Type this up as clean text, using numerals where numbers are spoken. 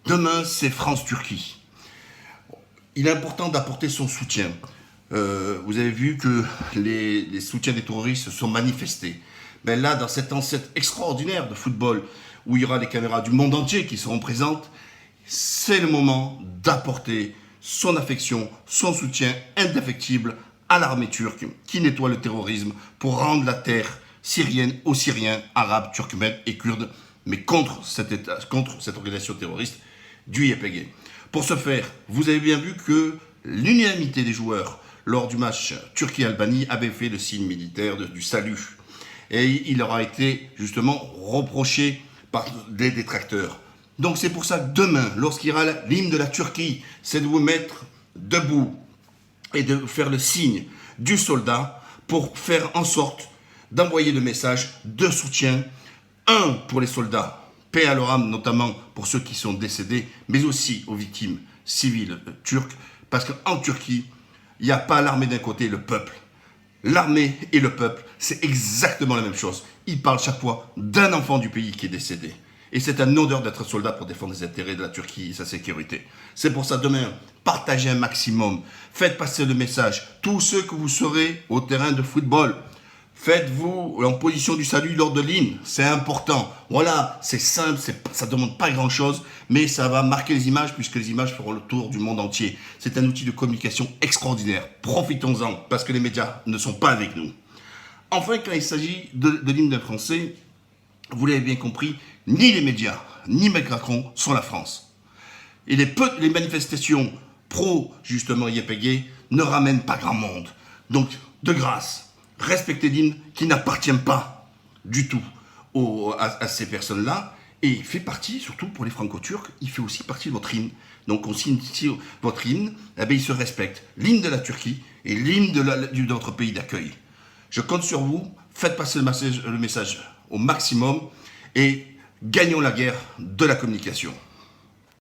Demain, c'est France-Turquie. Il est important d'apporter son soutien. Vous avez vu que les soutiens des terroristes se sont manifestés. Ben là, dans cette enceinte extraordinaire de football, où il y aura des caméras du monde entier qui seront présentes, c'est le moment d'apporter son affection, son soutien indéfectible à l'armée turque qui nettoie le terrorisme pour rendre la terre syrienne aux Syriens, Arabes, Turkmènes et Kurdes, mais contre cette organisation terroriste du YPG. Pour ce faire, vous avez bien vu que l'unanimité des joueurs lors du match Turquie-Albanie avait fait le signe militaire du salut. Et il leur a été justement reproché par des détracteurs. Donc c'est pour ça que demain, lorsqu'il y aura l'hymne de la Turquie, c'est de vous mettre debout et de faire le signe du soldat pour faire en sorte d'envoyer le message de soutien, un pour les soldats, paix à leur âme, notamment pour ceux qui sont décédés, mais aussi aux victimes civiles turques, parce qu'en Turquie, il n'y a pas l'armée d'un côté et le peuple. L'armée et le peuple, c'est exactement la même chose. Ils parlent chaque fois d'un enfant du pays qui est décédé. Et c'est un honneur d'être soldat pour défendre les intérêts de la Turquie et sa sécurité. C'est pour ça, demain, partagez un maximum. Faites passer le message. Tous ceux que vous serez au terrain de football, faites-vous en position du salut lors de l'hymne. C'est important. Voilà, c'est simple, ça ne demande pas grand-chose, mais ça va marquer les images puisque les images feront le tour du monde entier. C'est un outil de communication extraordinaire. Profitons-en parce que les médias ne sont pas avec nous. Enfin, quand il s'agit de l'hymne français, vous l'avez bien compris, ni les médias, ni Macron sont la France. Et les manifestations pro, justement, YPG, ne ramènent pas grand monde. Donc, de grâce, respectez l'hymne qui n'appartient pas du tout à ces personnes-là. Et il fait partie, surtout pour les franco-turcs, il fait aussi partie de votre hymne. Donc, on signe votre hymne, eh bien, il se respecte. L'hymne de la Turquie et l'hymne de notre pays d'accueil. Je compte sur vous, faites passer le message au maximum et gagnons la guerre de la communication.